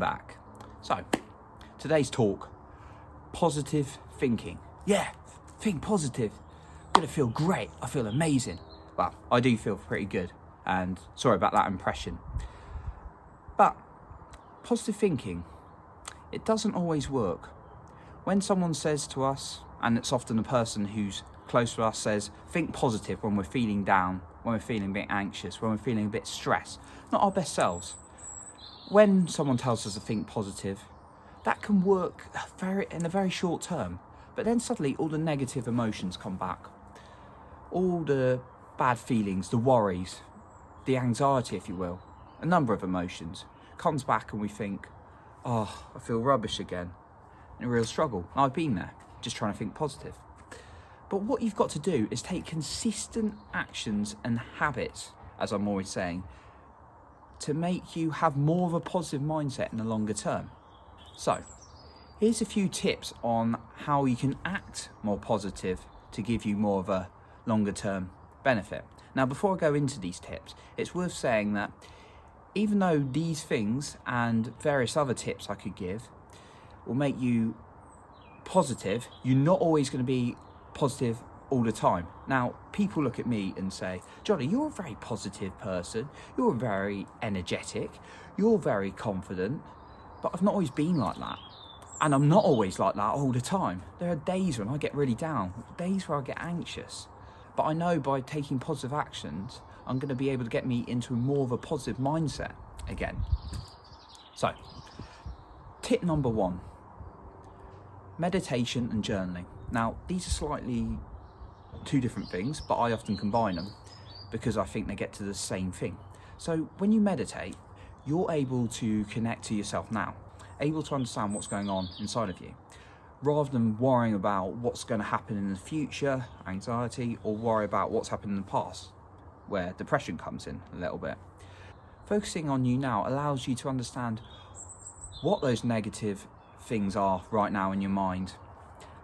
back. So, today's talk, positive thinking. Yeah, think positive. I'm gonna feel great, I feel amazing. Well, I do feel pretty good, and sorry about that impression. But positive thinking, it doesn't always work. When someone says to us, and it's often the person who's close to us says, think positive when we're feeling down, when we're feeling a bit anxious, when we're feeling a bit stressed, not our best selves. When someone tells us to think positive, that can work in a very short term, but then suddenly all the negative emotions come back. All the bad feelings, the worries, the anxiety, if you will, a number of emotions, comes back and we think, oh, I feel rubbish again. In a real struggle. I've been there, just trying to think positive. But what you've got to do is take consistent actions and habits, as I'm always saying, to make you have more of a positive mindset in the longer term. So, here's a few tips on how you can act more positive to give you more of a longer term benefit. Now, before I go into these tips, it's worth saying that even though these things and various other tips I could give will make you positive, you're not always going to be positive all the time. Now, people look at me and say, Johnny, you're a very positive person, you're very energetic, you're very confident, but I've not always been like that. And I'm not always like that all the time. There are days when I get really down, days where I get anxious. But I know by taking positive actions, I'm going to be able to get me into more of a positive mindset again. So, tip number 1, meditation and journaling. Now, these are slightly two different things, but I often combine them because I think they get to the same thing. So when you meditate, you're able to connect to yourself now, able to understand what's going on inside of you, rather than worrying about what's going to happen in the future, anxiety, or worry about what's happened in the past, where depression comes in a little bit. Focusing on you now allows you to understand what those negative things are right now in your mind,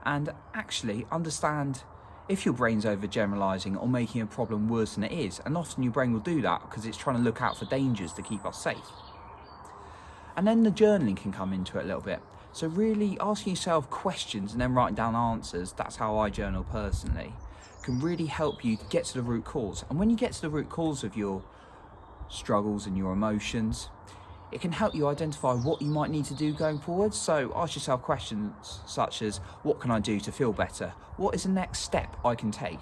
and actually understand if your brain's overgeneralizing or making a problem worse than it is. And often your brain will do that because it's trying to look out for dangers to keep us safe. And then the journaling can come into it a little bit. So really asking yourself questions and then writing down answers, that's how I journal personally, can really help you get to the root cause. And when you get to the root cause of your struggles and your emotions, it can help you identify what you might need to do going forward. So ask yourself questions such as, what can I do to feel better? What is the next step I can take?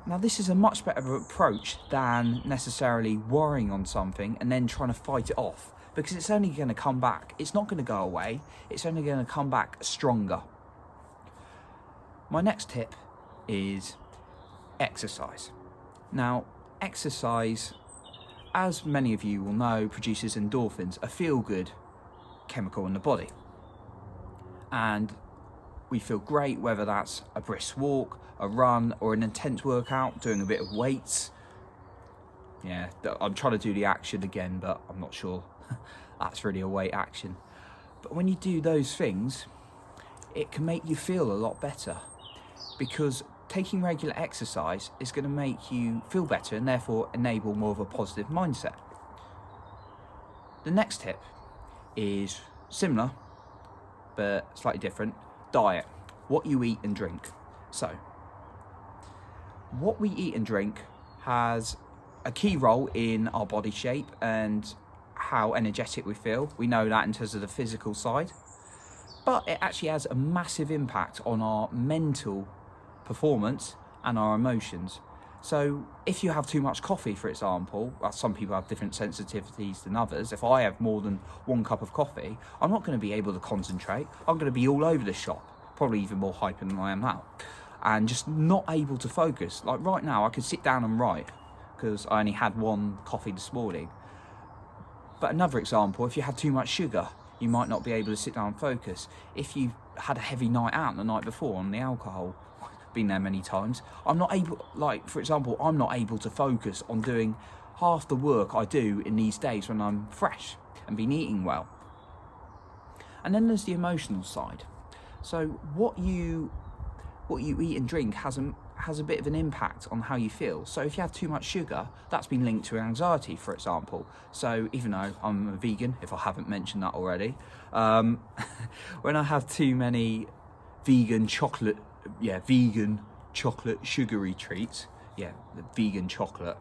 Now, this is a much better approach than necessarily worrying on something and then trying to fight it off, because it's only going to come back. It's not going to go away. It's only going to come back stronger. My next tip is exercise. Now, exercise, as many of you will know, produces endorphins, a feel-good chemical in the body. And we feel great, whether that's a brisk walk, a run, or an intense workout, doing a bit of weights. Yeah, I'm trying to do the action again, but I'm not sure that's really a weight action. But when you do those things, it can make you feel a lot better, because taking regular exercise is going to make you feel better and therefore enable more of a positive mindset. The next tip is similar, but slightly different. Diet. What you eat and drink. So, what we eat and drink has a key role in our body shape and how energetic we feel. We know that in terms of the physical side. But it actually has a massive impact on our mental performance and our emotions. So if you have too much coffee, for example, well, some people have different sensitivities than others. If I have more than 1 cup of coffee, I'm not going to be able to concentrate. I'm going to be all over the shop, probably even more hyper than I am now, and just not able to focus. Like right now, I could sit down and write because I only had 1 coffee this morning. But another example, if you had too much sugar, you might not be able to sit down and focus. If you had a heavy night out the night before on the alcohol, been there many times, I'm not able, like for example, I'm not able to focus on doing half the work I do in these days when I'm fresh and been eating well. And then there's the emotional side. So what you eat and drink has has a bit of an impact on how you feel. So if you have too much sugar, that's been linked to anxiety, for example. So even though I'm a vegan, if I haven't mentioned that already, when I have too many vegan chocolate sugary treats, the vegan chocolate,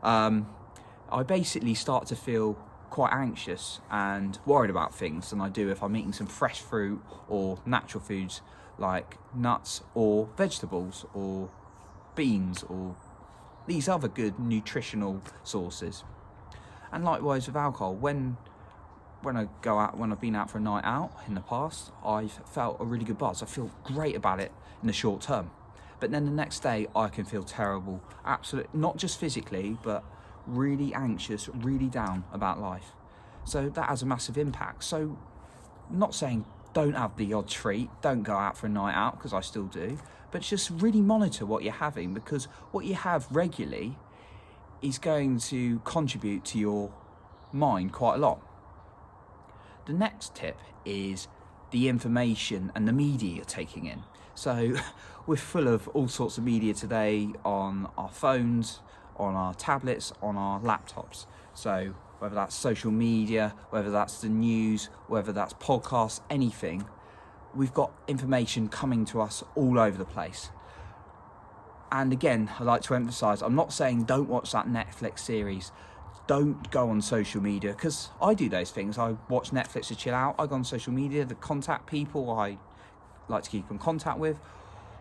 I basically start to feel quite anxious and worried about things than I do if I'm eating some fresh fruit or natural foods like nuts or vegetables or beans or these other good nutritional sources. And likewise with alcohol, when I go out, when I've been out for a night out in the past, I've felt a really good buzz. I feel great about it in the short term, but then the next day I can feel terrible, absolutely, not just physically, but really anxious, really down about life. So that has a massive impact. So I'm not saying don't have the odd treat, don't go out for a night out, because I still do, but just really monitor what you're having, because what you have regularly is going to contribute to your mind quite a lot. The next tip is the information and the media you're taking in. So we're full of all sorts of media today on our phones, on our tablets, on our laptops. So whether that's social media, whether that's the news, whether that's podcasts, anything, we've got information coming to us all over the place. And again, I like to emphasize, I'm not saying don't watch that Netflix series, don't go on social media, because I do those things. I watch Netflix to chill out, I go on social media to contact people I like to keep in contact with,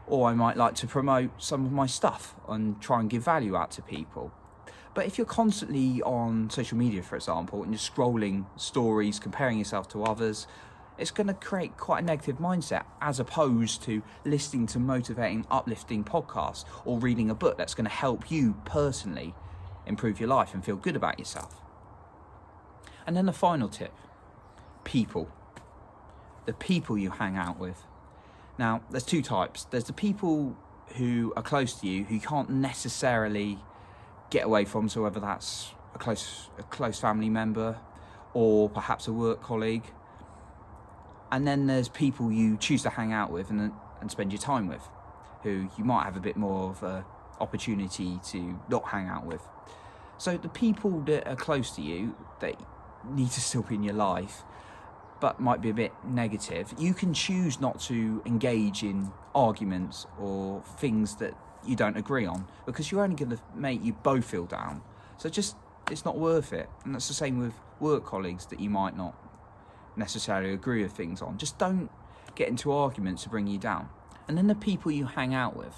or I might like to promote some of my stuff and try and give value out to people. But if you're constantly on social media, for example, and you're scrolling stories, comparing yourself to others, it's going to create quite a negative mindset, as opposed to listening to motivating, uplifting podcasts or reading a book that's going to help you personally improve your life and feel good about yourself. And then the final tip, people. The people you hang out with. Now, there's two types. There's the people who are close to you, who you can't necessarily get away from, so whether that's a close family member or perhaps a work colleague. And then there's people you choose to hang out with and spend your time with, who you might have a bit more of an opportunity to not hang out with. So the people that are close to you, that need to still be in your life, but might be a bit negative, you can choose not to engage in arguments or things that you don't agree on, because you're only going to make you both feel down. So just, it's not worth it. And that's the same with work colleagues that you might not necessarily agree with things on. Just don't get into arguments to bring you down. And then the people you hang out with.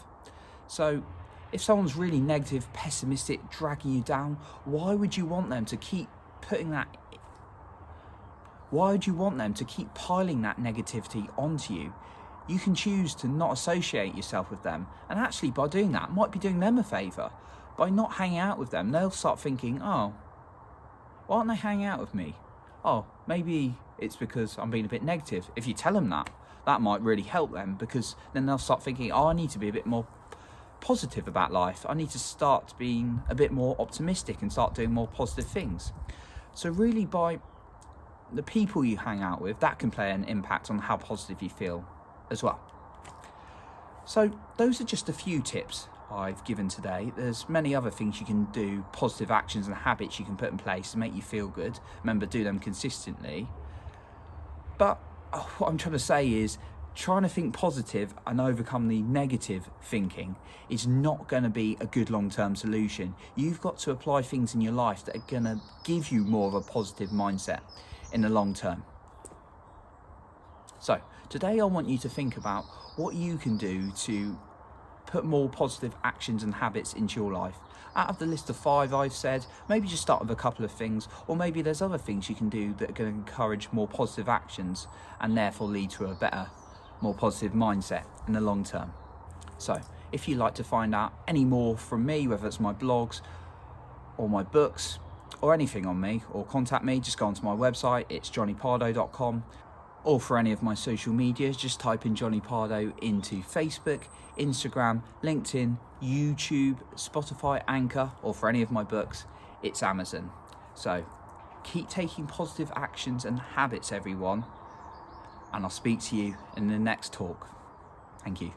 So if someone's really negative, pessimistic, dragging you down, why would you want them to keep piling that negativity onto you? You can choose to not associate yourself with them, and actually by doing that might be doing them a favour. By not hanging out with them, they'll start thinking, oh, why aren't they hanging out with me? Oh, maybe it's because I'm being a bit negative. If you tell them that might really help them, because then they'll start thinking, oh, I need to be a bit more positive about life. I need to start being a bit more optimistic and start doing more positive things. So really, by the people you hang out with, that can play an impact on how positive you feel as well. So those are just a few tips I've given today. There's many other things you can do, positive actions and habits you can put in place to make you feel good. Remember, do them consistently. But what I'm trying to say is, trying to think positive and overcome the negative thinking is not going to be a good long-term solution. You've got to apply things in your life that are going to give you more of a positive mindset in the long term. So today I want you to think about what you can do to put more positive actions and habits into your life. Out of the list of 5 I've said, maybe just start with a couple of things, or maybe there's other things you can do that are going to encourage more positive actions and therefore lead to a better, more positive mindset in the long term. So if you'd like to find out any more from me, whether it's my blogs or my books or anything on me, or contact me, just go onto my website, it's johnnypardo.com. Or for any of my social medias, just type in Johnny Pardo into Facebook, Instagram, LinkedIn, YouTube, Spotify, Anchor, or for any of my books, it's Amazon. So keep taking positive actions and habits, everyone, and I'll speak to you in the next talk. Thank you.